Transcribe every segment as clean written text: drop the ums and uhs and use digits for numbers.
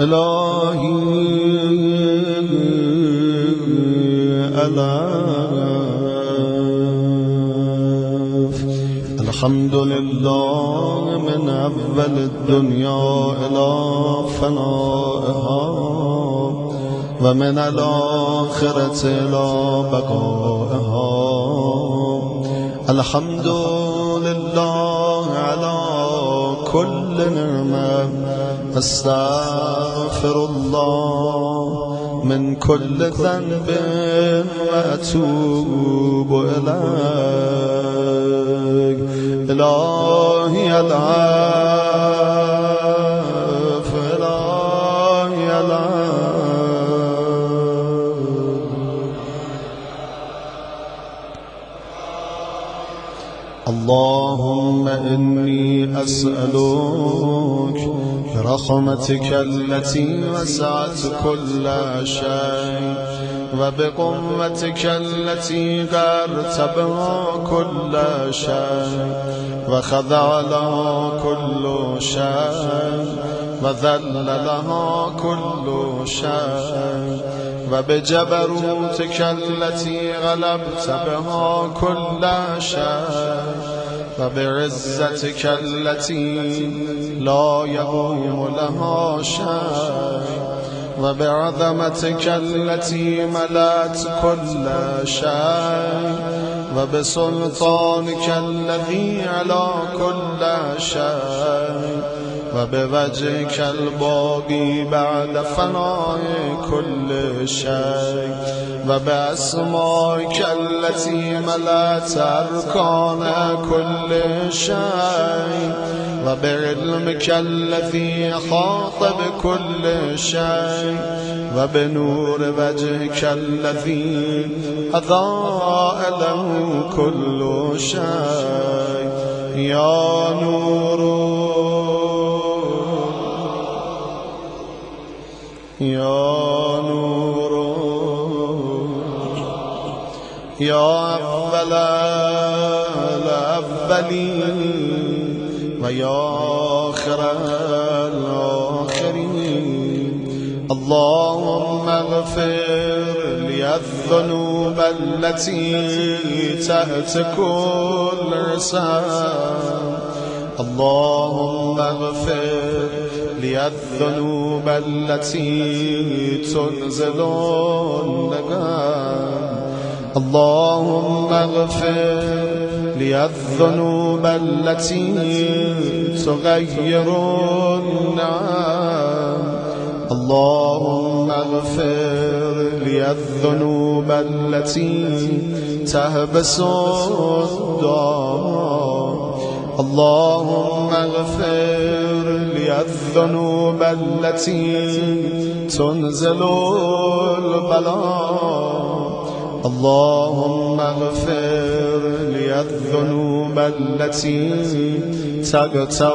إلهي ألف. الحمد لله من أول الدنيا إلى فنائها ومن الآخرة إلى بقائها. الحمد لله على كل نعمة. أستغفر الله من كل ذنب وأتوب إليك. إلهي العف، إلهي العف. اللهم إني أسألك برحمتك التي وسعت كل شيء وبقوتك التي غرت بها كل شيء وخضع لها كل شيء وذل لها كل شيء وبجبروتك التي غلبت بها كل شيء وبعزتك التي لا يقوم لها شيء وبعظمتك التي ملأت كل شيء وبسلطانك الذي على كل شيء وبوجهك الباقي بعد فناء كل شيء وبأسمائك التي ملأت أركان كل شيء وبعلمك الذي أحاط بكل شيء وبنور وجهك الذي أضاء له كل شيء. يا نور يا نور يا أول الأولين ويا آخر الآخرين. اللهم اغفر لي الذنوب التي تحت كل رسام. اللهم اغفر لي الذنوب التي تنزل النقام. اللهم اغفر لي الذنوب التي تغير النعم. اللهم اغفر لي الذنوب التي تهبس الدار. اللهم اغفر لي الذنوب التي تنزل البلاء. اللهم اغفر لي الذنوب التي تقطع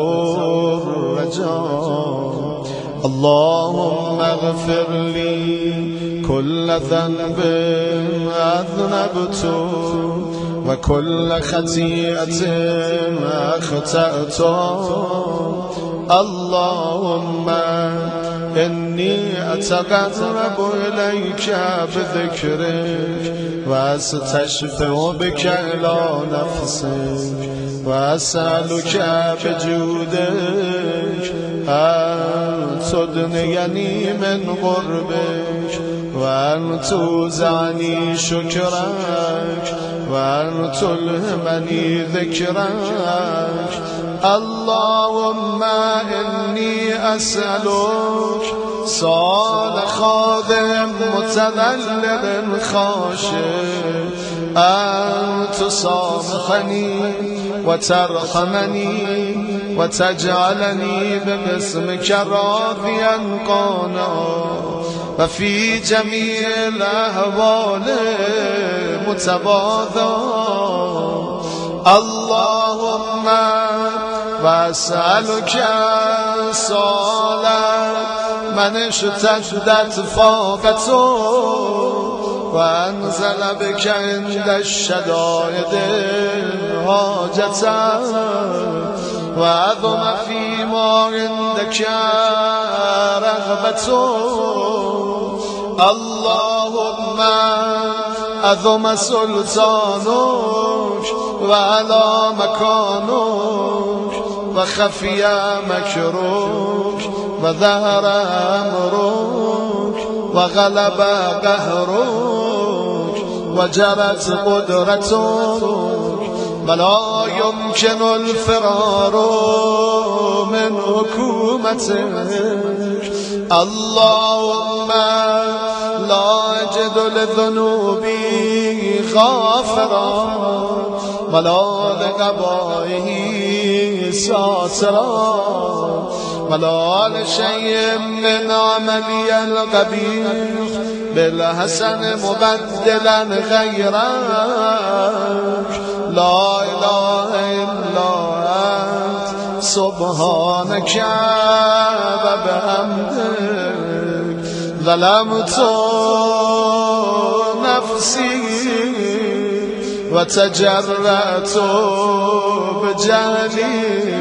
الرجاء. اللهم اغفر لي كل ذنب أذنبته وكل خطيئة أخطأت. اللهم إني أتقرب إليك بذكرك وأستشفع بك إلى نفسك وأسألك بجودك أن تدنيني من قربك وأن توزعني شكرك وأن تلهمني ذكرك. اللهم إني أسألك صالح خادم متذلل خاشع أن تصامحني وترحمني وتجعلني باسمك راضيا قانعا وفي جميع الأحوال متواضعا. اللهم وأسألك صالح من اشتدت فاقته وأنزل بك عند الشدائد حاجته وعظم في ما عندك رغبة اللهم عظم سلطانك وعلى مكانك وخفي مكرك وظهر أمرك وغلب قهرك وجرت قدرتك ولا يمكن الفرار من حكومتك اللهم لا أجد لذنوبي غافرا ولا لقبائه ساترا ولا لشيء من عملي القبيح بالحسن مبدلا غيرك لا إله إلا أنت سبحانك وبحمدك ظلمت نفسي وتجرأت بجهلي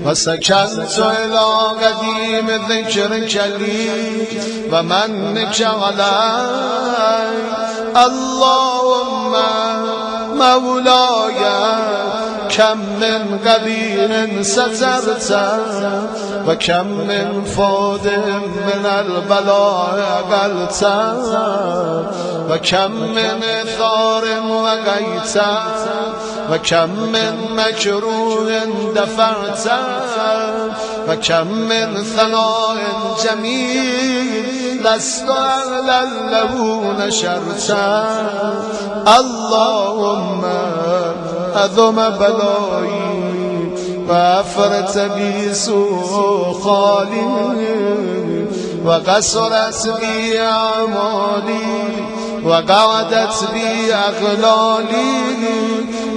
وسكنت إلى قديم ذكرك لي ومنك علي اللهم مولاي كم من قبيح سترت وكم من فود من البلاء قلت وكم من ثار وقيت وكم من مكروه دفعت وكم من ثناء جميل لست أهلا له نشرت اللهم أذم بلائي وأفرت بي سوء خالي وقصرت بي أعمالي وقعدت بي أغلالي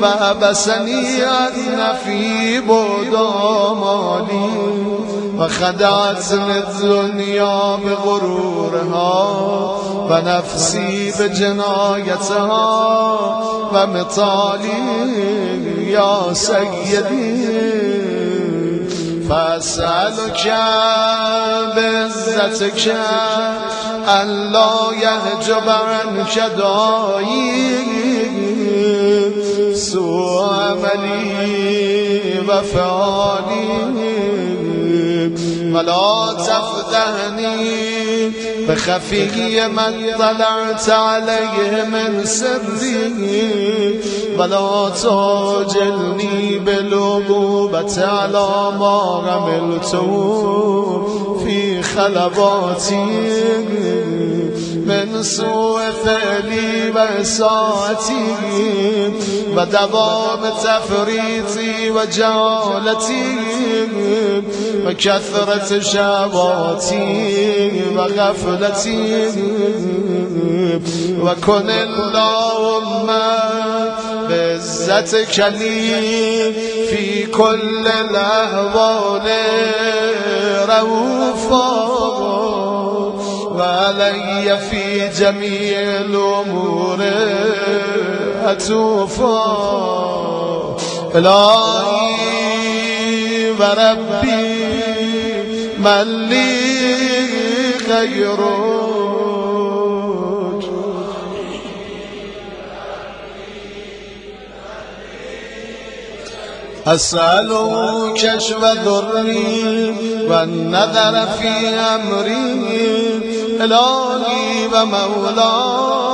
وأبسني أن في بعد آمالي وخدعتني الدنيا بغرورها ونفسي بجنايتها ومطالي يا سيدي فأسألك بعزتك أن لا يحجب عنك داعي سوء عملي وفعالي ولا تفضحني بخفي من طلعت عليه من سري ولا تعجلني بالعقوبة على ما عملت في خلباتي من سوء فعلي وإساءتي ودوام تفريطي وجهالتي وكثرة شهواتي وغفلتي وكن اللهم بعزتك لي في كل الأحوال رؤوفا وعلي في جميع الأمور أتوفا إلهي وربي من لي غيرك أسأله كشف ضري والنذر في أمري إلهي ومولاي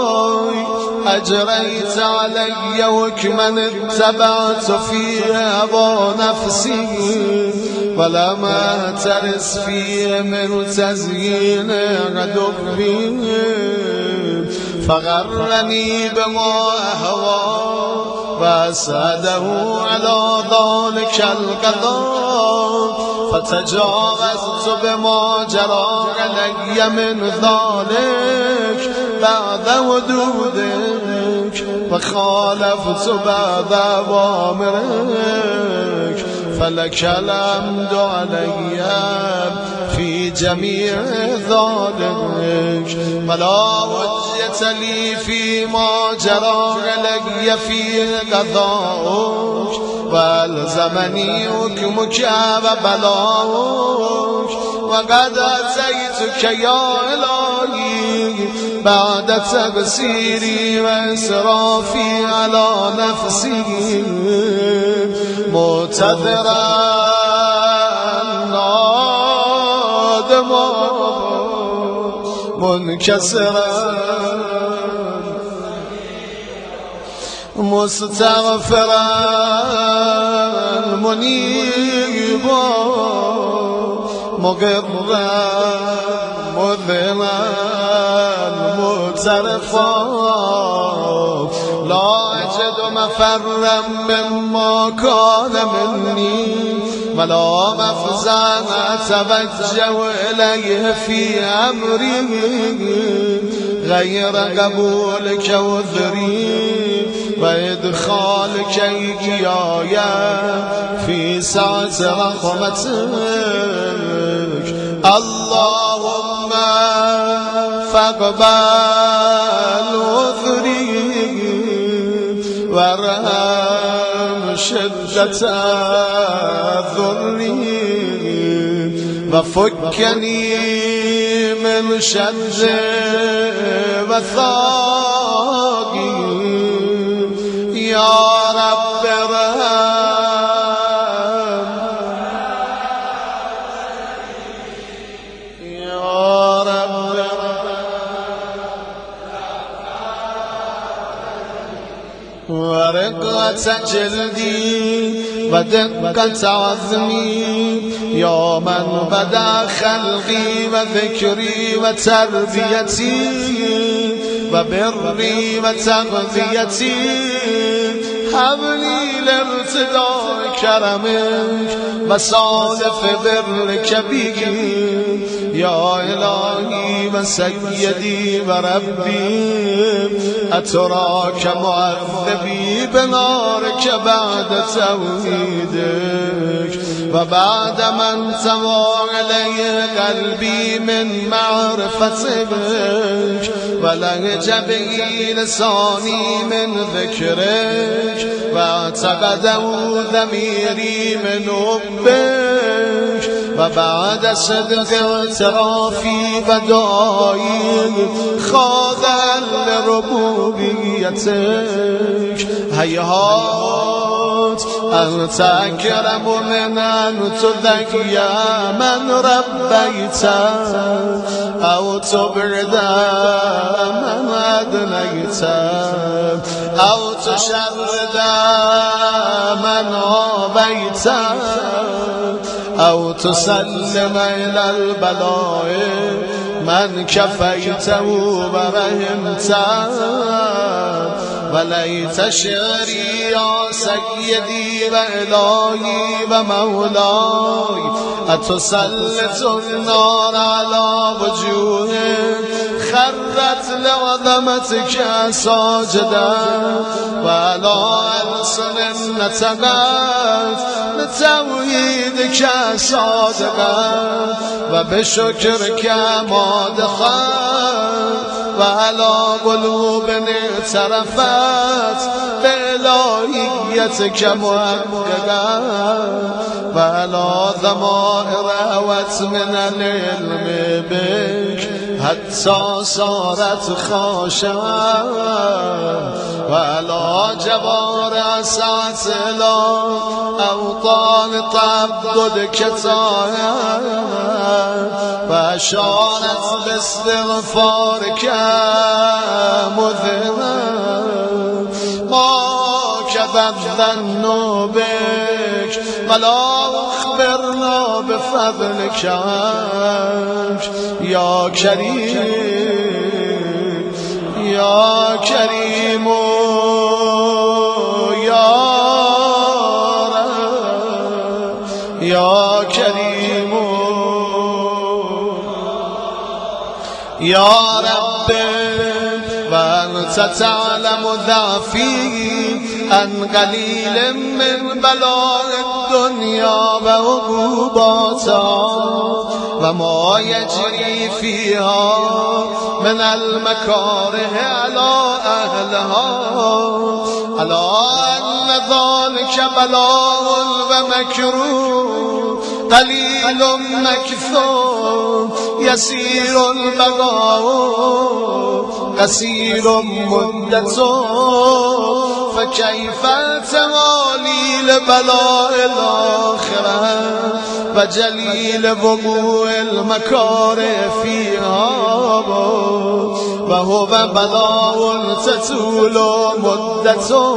أجريت علي حكما اتبعت فيه هوى نفسي ولم أهترس فيه من تزيين عدوي فغرني بما أهوى وأسعده على ذلك القضاء فتجاوزت بما جرى علي من ذلك بعد حدودك وخالفت بعد أوامرك فلك الحمد علي في جميع ذلك ولا حجة لي فيما جرى علي فيه قضاؤك والزمني حكمك وبلاؤك وقد أتيتك يا إلهي بعد تبصيري وإسرافي على نفسي معتذرا نادما منكسرا مستغفرا منيبا مقرا مذلا مترفا لا أجد مفرا مما كان مني ولا مفزا أتوجه إليه في أمري غير قبولك وذري وإدخالك إياي في سعة رحمتك اللهم فاقبل عذري وارحم شدة ضري وفكني من شر وثاقي يا رب ارحم يا رب ورقة جلدي ودقة عظمي يا من بدا خلقي وذكري وتربيتي وبري وتغذيتي هب لي لارتداء كرمك وصالف برك بي يا إلهي وسيدي وربي أتراك معذبي بنارك بعد توحيدك وبعد من سوى عليه قلبي من معرفتك ولهج به لساني من ذكرك واعتقده ضميري من حبك وبعد صدق اعترافي بدعائي خاضعا لربوبيتك هيهات أنت أكرم من أن تذكي من ربيت أو تبعد من أدنيت أو تشرد من عابيت أو تسلم إلى البلاء من كفيته ورحمته وليت شعري يا سيدي وإلهي ومولاي أتسلط النار على وجوه خرت لعظمتك ساجدا وعلى ألسن نطقت لتوحيدك صادقا وبشكرك مادخت وعلى قلوب اعترفت بإلهيتك محققا وعلى ضمائر هوت من العلم بك حتى صارت خاشعة وعلى جوارع سعت إلى أوطان تعبدك طاهرة وأشارت باستغفارك مذهبا ما كذب الظن بك ولا أخبرنا بفضلك يا كريم يا كريم يا رب يا كريم يا رب وأنت تعلم ضعفي عن قليل من بلاء الدنيا وعقوباتها وما يجري فيها من المكاره على أهلها ألا أن ذلك بلاء ومكروه قليل مكثور يسير البقاء قصير مدته فكيف توالي لبلاء الآخرة وجليل وقوع المكاره فيها وهو بلاء تطول مدته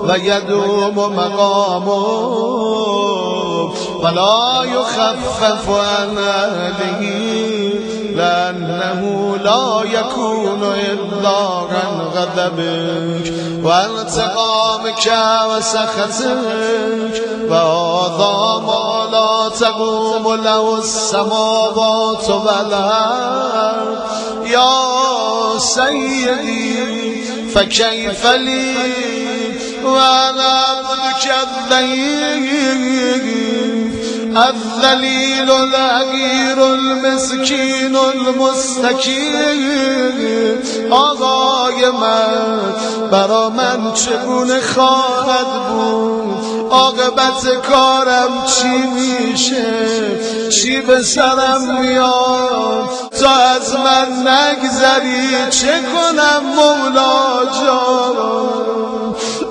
ويدوم مقامه ولا يخفف عن أهله لأنه لا يكون إلا عن غضبك وانتقامك وسخطك وهذا ما لا تقوم له السماوات والأرض يا سيدي فكيف لي وأنا عبدك الذليل الحقير المسكين المستکین آقای من برا من چگونه خواهد بود عاقبت کارم چی میشه چی به سرم میاد تا از من نگذری چه کنم مولا جان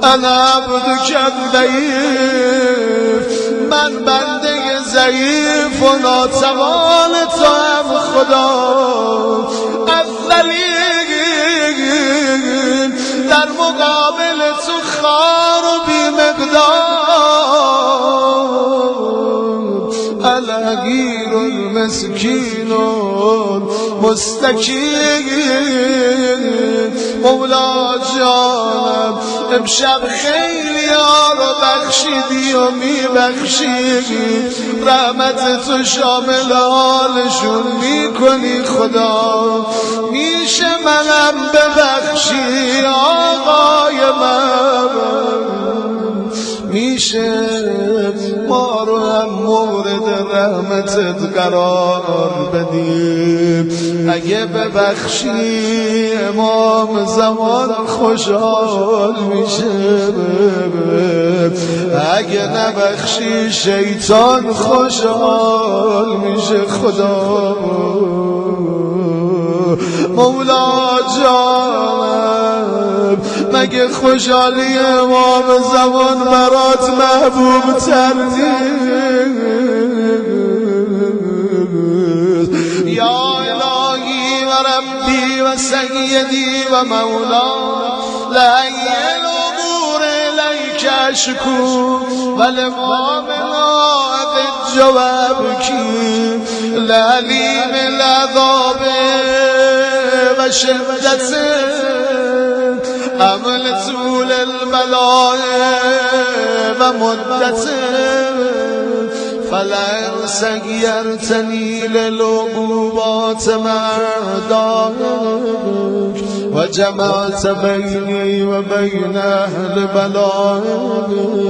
انا عبدک الضعیف من بنده ضعیف و ناتوان تو هم خدا الذلیل در مقابل تو خار و بی مقدار الحقیر المسکین المستکین مولا جانم امشب خیلی ها رو بخشیدی و میبخشیدی رحمت تو شامل حالشون میکنی خدا میشه منم ببخشی آقای من میشه ما رو هم مورد رحمتت قرار بدیم اگه ببخشی امام زمان خوشحال میشه اگه نبخشی شیطان خوشحال میشه خدا مولا جانم مگه خوشحالی امام زمان برات محبوب تر نیست یا الهی و ربی و سیدی و مولا لعی الامور الیک اشکو و لمامنا جواب کی لعلیم العذاب و شدت عمل طول البلاء و مدت فلن سیرتنی للعقوبات مردانک و جمعت بینی و بین اهل بلایک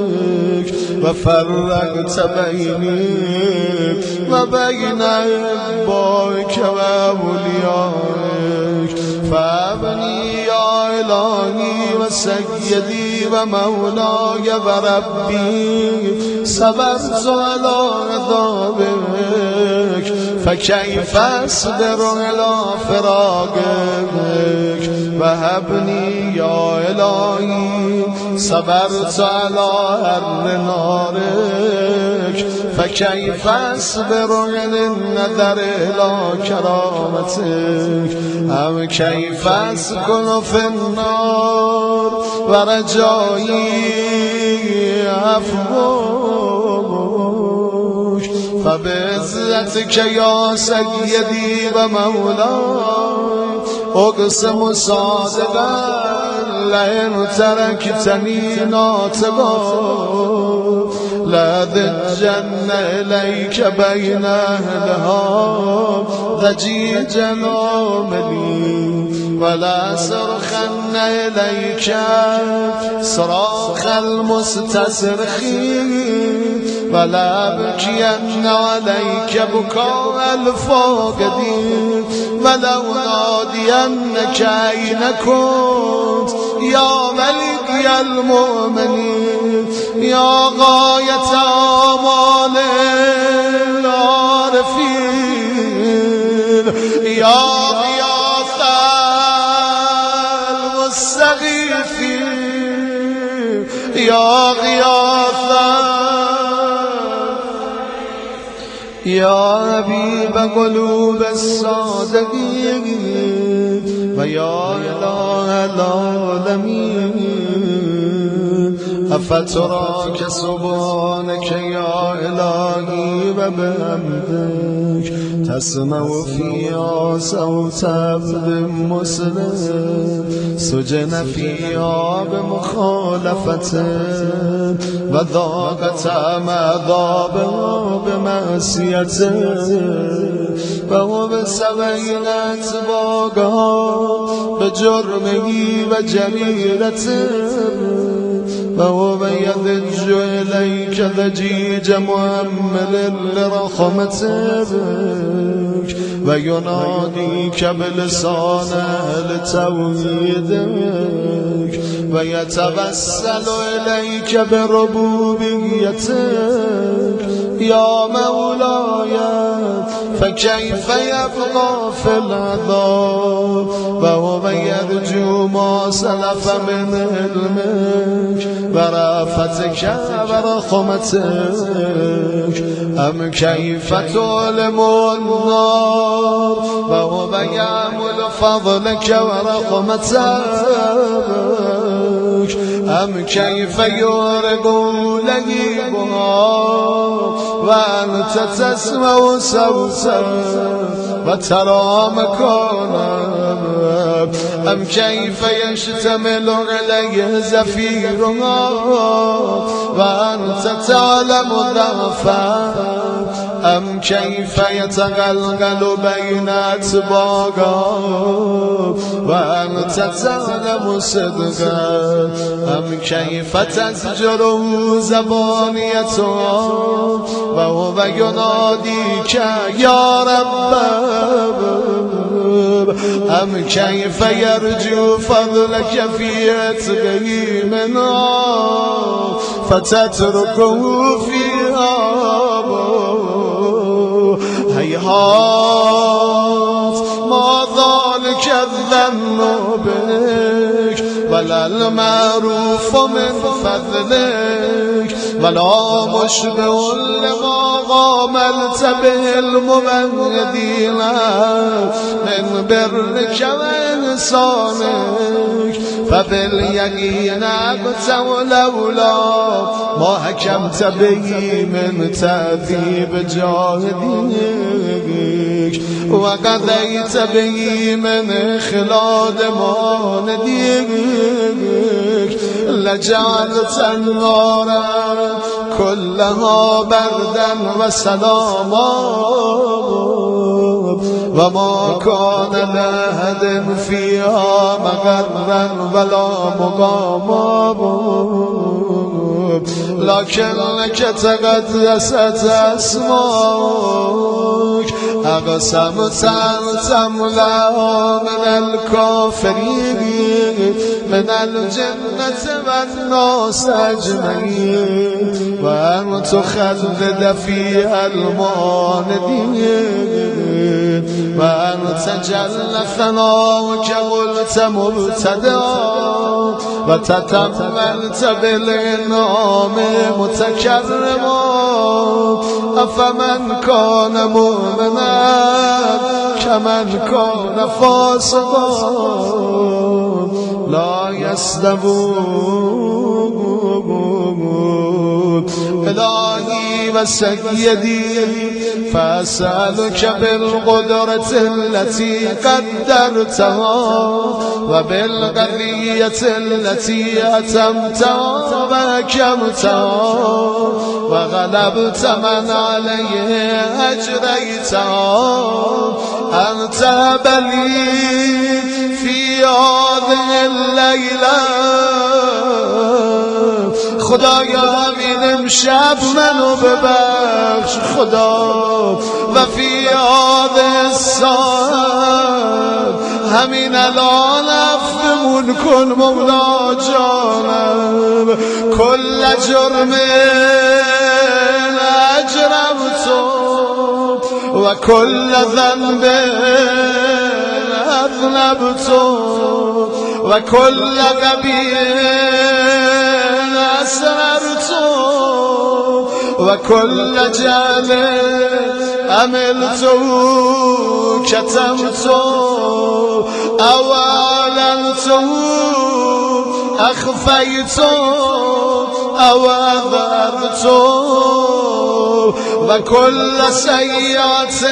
و فرقت بینی و بین احبائک و اولیائک فابنی یا الهی و سیدی و مولای و ربی صبرت علی عذابک فکیف اصبر علی فراقک و هبنی یا الهی صبرت علی حر نارک فکیف اصبر علی النظر الی کرامتک هم کیف اسکن فی النار و رجایی عفوک فبعزتک یا سیدی و مولاي اقسم صادقا لئن ترکتنی ناطقا لأذجن إليك بين أهلها ضجيجا آملي ولا صرخن إليك صراخ المستصرخين ولا أبكين عليك بكاء الفاقدين ولو نادينك أين كنت يا ملك ولي المؤمنين يا غاية آمال العارفين يا غياث المستغيثين يا غياث يا حبيب قلوب الصادقين ويا إله العالمين أفتراك سبحانك يا إلهي وبحمدك تسمع فيها صوت عبد مسلم سجن فيها بمخالفته وذاق طعم عذابها بمعصيته وهو بسبعين اتباعها بجرمه وجريرته وهو يضج إليك ضجيج مؤمل لرحمتك ويناديك بلسان أهل توحيدك ويتوسل إليك بربوبيتك يا مولاي فكيف يبقى في العذاب وهو يرجو ما سلف من علمك ورأفتك ورحمتك أم كيف تعلم النار وهو يعمل فضلك ورحمتك أم كيف يورق لهيبها وأنت تسمع صوتا وترى مكانا أم كيف يشتمل عليه زفيرها وأنت تعلم ضعفا أم كيف يتغلغل بين أتباعها وأنت تعلم صدقا أم كيف تزجر زبانيتها وهو يناديك يا رب أم كيف يرجو فضلك في عتقه منها فتتركه فيها هيهات ما ذلك الظن بك ولا المعروف من فضلك ولا مشبه لما غاملت به المبغضين من برك وإحسانك فباليقين أبت ولولا ما حكمت به من تأديب جاهديك وقضيت به من إخلاد مانديك لجعلت النار كلها بردا وسلاما وما كان لأحد فيها مغرا ولا مقاما لكنك تقدست أسماك أقسمت أن تملأ من الكافرين من الجنة والناس أجمعين وأن تخلد فيها المعاندين وأن تجل ثناؤك قلت مبتدأ وتتملت بالإنعام متكرما أفمن كان مؤمنا كمن كان فاسقا لا يستوون إلهي وسيدي فأسألك بالقدرة التي قدرتها وبالقضية التي أتمتها وأكمتها وغلبت من عليه أجريتها أن تهبلي في هذه الليلة خدایا همین امشب منو ببخش خدا و فی هذه الساعة همین الان عفو ممنون کن مولا جانم کل جرم اجرمت و کل ذنب اذنبت و کل قبیح اسررت و کل جهل عملت كتمت او اعلنت اخفیت او اظهرت و کل سیئات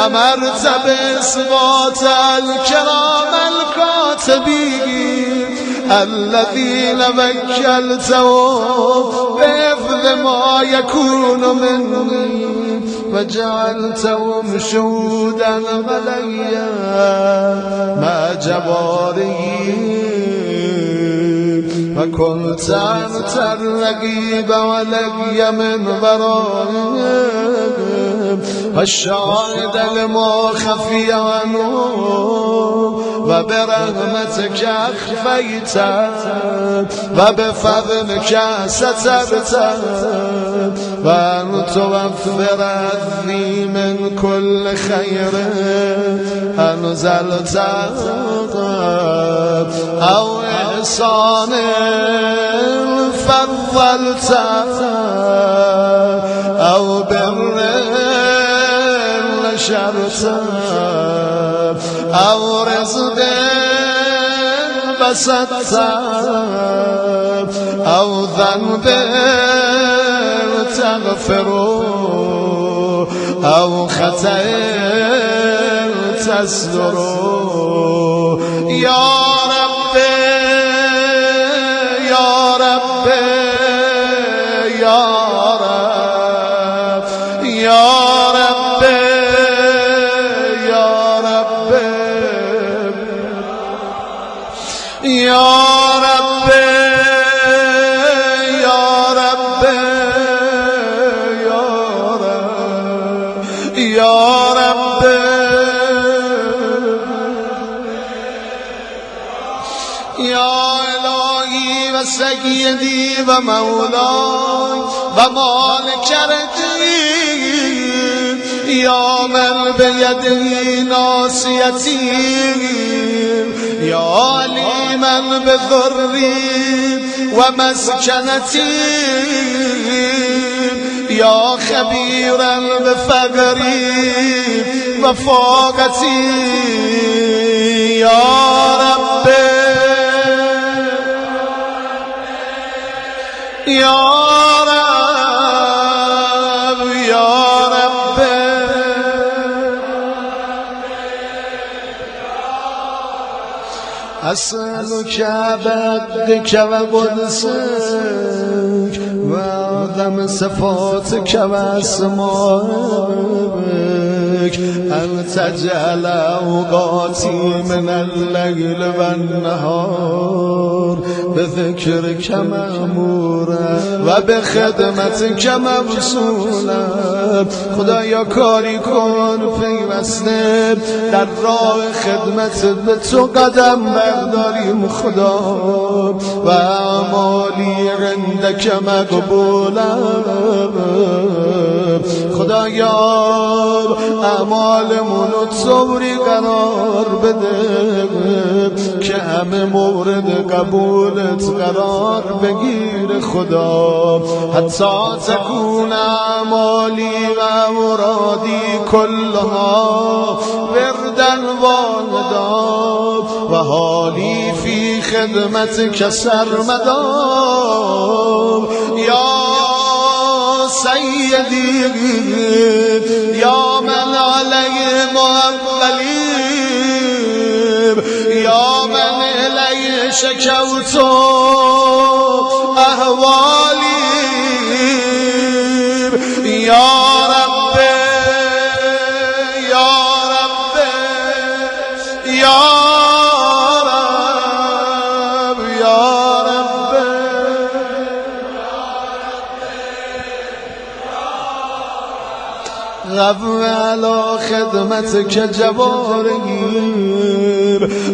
امرت باثبات الكرام الكاتبین الذين وكلتهم بحفظ ما يكون مني وجعلتهم شهودا علي مع جوارحي وكنت أنت الرقيب علي من ورائهم والشاهد لما خفي عنه وبرحمتك أخفيت وبفضلك سترت وأن توفر عني من كل خير أنزلت أو إحسان فضلت أو بر نشرت أو رزق بسطت أو ذنب تغفر أو خطأ تستر يا رب يا رب يا رب يا رب يا رب يا رب يا رب يا رب يا إلهي وسيدي ومولاي ومالك الدين يا من بيده ناصيتي يا عليما بضري ومسكنتي يا خبيرا بفقري وفاقتي يا رب يا رب يا رب أسألك بعبدك وقدسك وأعظم صفاتك وأسمائك أن تجعل أوقاتي من الليل والنهار بذكرك مأمورا وبخدمتك مبسولا خدایا کاری کن پیوسته در راه خدمت به تو قدم برداریم خدا و اعمالی عندک مقبولا خدایا اعمالمون رو طوری قرار بده که همه مورد قبولت قرار بگیر خدا حتی تکون اعمالی و مرادی کلها وردن واحدا و حالی فی خدمتک سرمدا یا سیدی یا من علیه اولیم یا من الیه شکوت احوالی یا رب یا رب یا رب یا رب غفو علی خدمتک جوارحی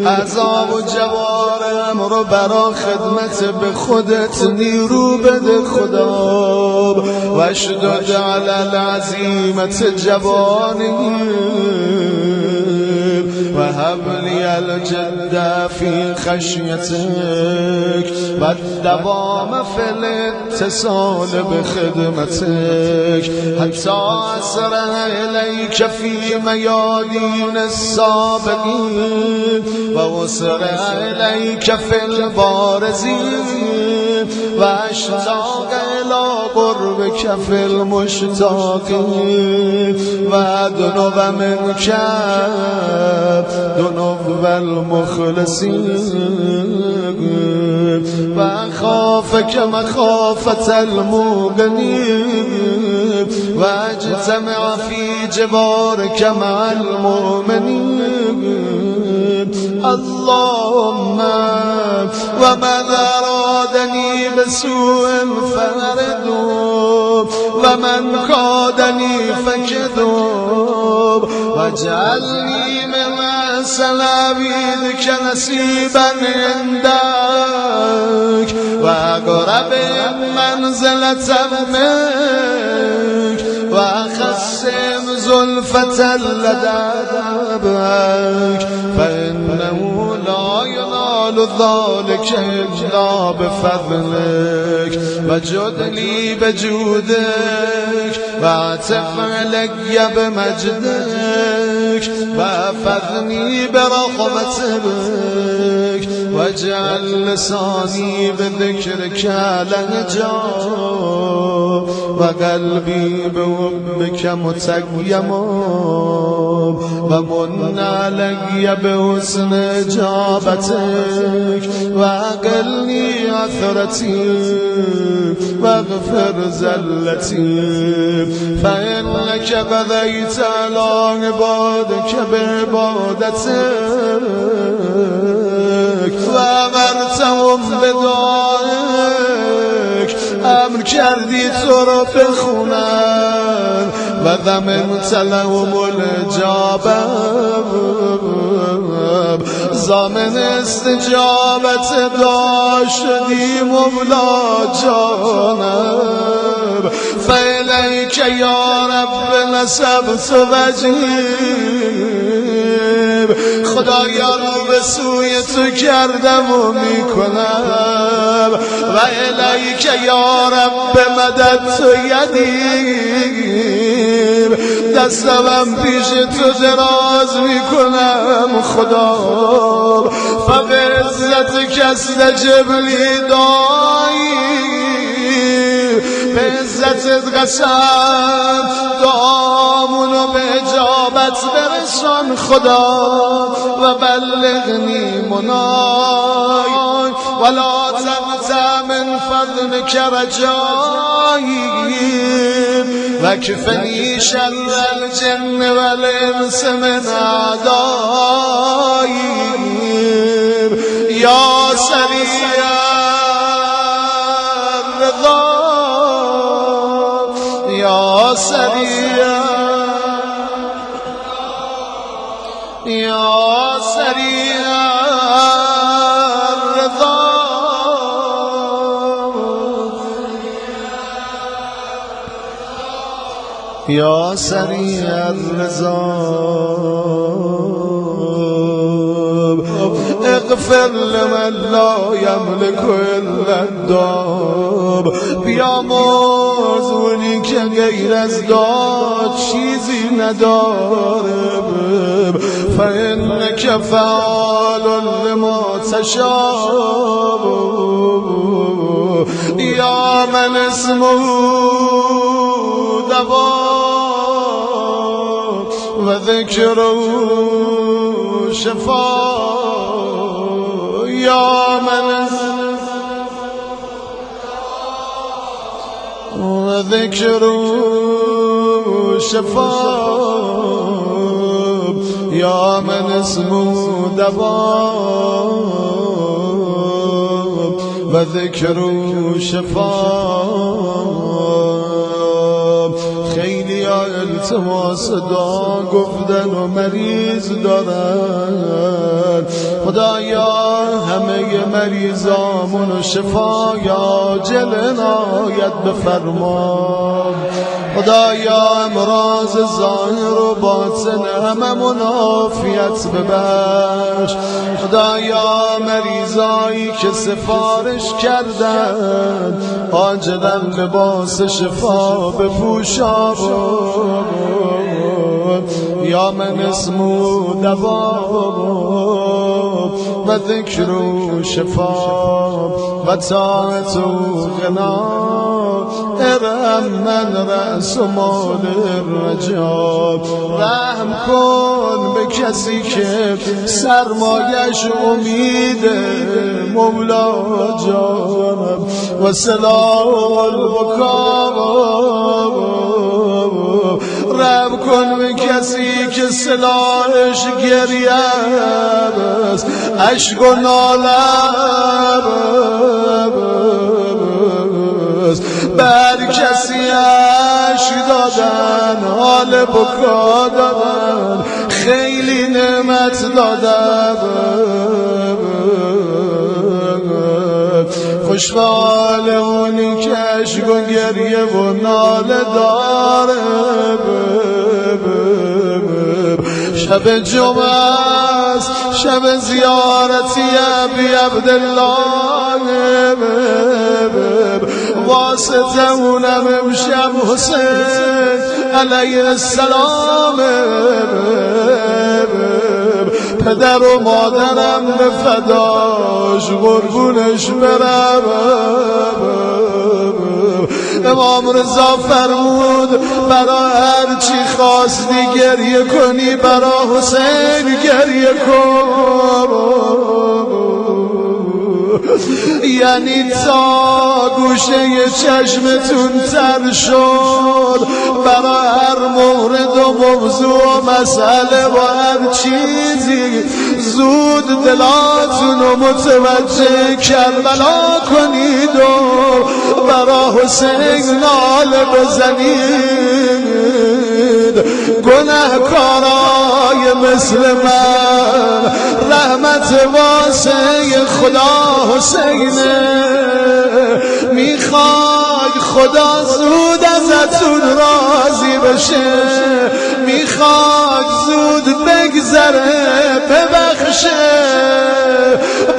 عذاب و جوارم رو برا خدمت به خودت نیرو بده خدا و اشدد علی العزیمت جوانی و هب لی الجد فی خشیتک و الدوام فی الاتصال بخدمتک حتی اسرع الیک فی میادین السابقین و اسرع الیک فی البارزین و اشتاق الی قربک فی المشتاقین و دنو منک دنو المخلصین و خافک مخافت الموقنین و اجتمع فی جوارک مع المؤمنین اللهم و من ارادنی بسوء فردو و من کادنی فکدو و جعلنی من سلاویدک نصیبا عندک و اقرب منزلة منک و خصم زلفة لدبک فإنه لا ينال ذلك إلا بفضلك وجد لي بجودك واعتف علي بمجدك واحفظني برحمتك واجعل لساني بذكرك لهجا وقلبي بحبك متيما ومن علي بحسن إجابتك وأقلني عثرتي واغفر زلتي فإنك قضيت على عبادك بعبادتك وأمرتهم بدعائك امر کردی تو را بخونن و ضمنت لهم الاجابه ضامن استجابت دعا شدی مولا جانم فالیک یا رب نسبت وجهی خدایا رو به سوی تو کردم و میکنم و الیک یا رب مدد تو یدیم دستم پیش تو دراز میکنم خدا فبعزت کستجب لی دعایی به عزتت قسم دعامونو به اجابت برسان خدا و بلغنی منای ولا تقطع من فضلك رجایی و کفنی شر الجن والانس من اعدایی یا سریع الرضا یا سریع یا سریع الرضا یا سریع الرضا اغفر لمن لا یملک الا الداب بیامرز اونی که غیر از داد چیزی نداره فانک فعال لما تشاء یا من اسمه دوا و ذکره شفا یا من و ذکره شفا یا من اسمه دوا و ذکره شفا خیلی التماس دعا گفتن و مریض دارن. خدایا همه مریضامون شفای عاجل عنایت بفرما. خدایا امراض ظاهر و باطن هممون عافیت ببخش. خدایا مریضایی که سفارش کردن عاجلا لباس شفا بپوشا. یا من اسمو دوا و ذکر و شفا و طاعت و غنا. ارحم من رأس مال الرجا. رحم کن به کسی که سرمایش امیده مولا جانم و سلام البکا. رحم کن به کسی که سلاحش گریه است، اشک و ناله است. بر کسی اشک دادن، حال بکا دادن، خیلی نعمت دادن. خوشحال اونی که اشک و گریه و ناله داره. شب جمعه است، شب زیارتی ابی عبدالله، واسطه اونم امشب حسین علیه السلام. پدر و مادرم به فداش قربونش برم. امام رضا فرمود برا هر چی خواستی گریه کنی، برا حسین گریه کن. یعنی تا گوشه چشمتون تر شد، برا هر مورد و موضوع و مسئله و هر چیزی زود دلاتون رو متوجه کربلا کنید و برا حسین ناله بزنید. گناهکارای مثل من رحمت واسه خدا حسینه. میخوای خدا زود ازتون راضی بشه، میخوای زود بگذره ببخشه،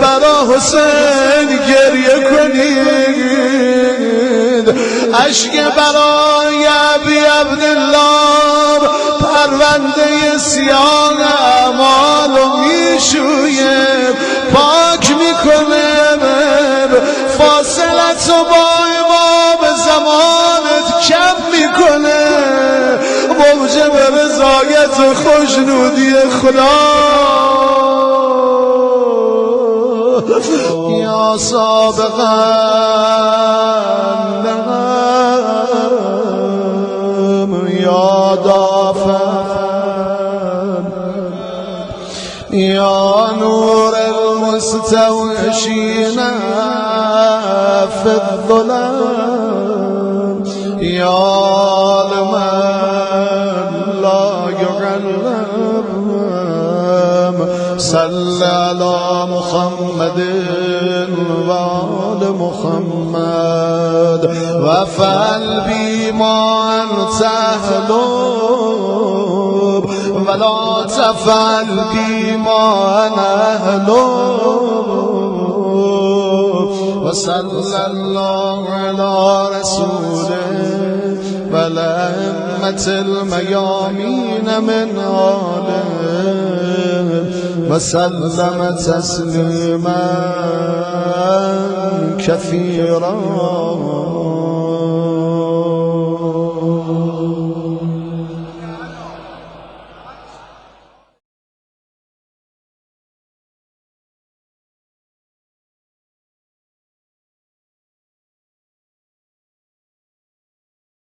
برا حسین گریه کنید. اشک برای ابی عبدالله پرونده سیاه اعمالو میشویه، پاک میکنه. فاصلتو با امام زمانت کم میکنه، موجب رضایت و خوشنودی خدا. یا سابقا یا دافع یا نور المستوحشین فی الظلام. یا لمن لا يعلم صل علی محمد و آل محمد و فعل بما انت اهلو ولا تفعل بما انا اهلو. و صلی الله علی رسوله و الائمة المیامین من آله و سلم تسلیما کثیرا.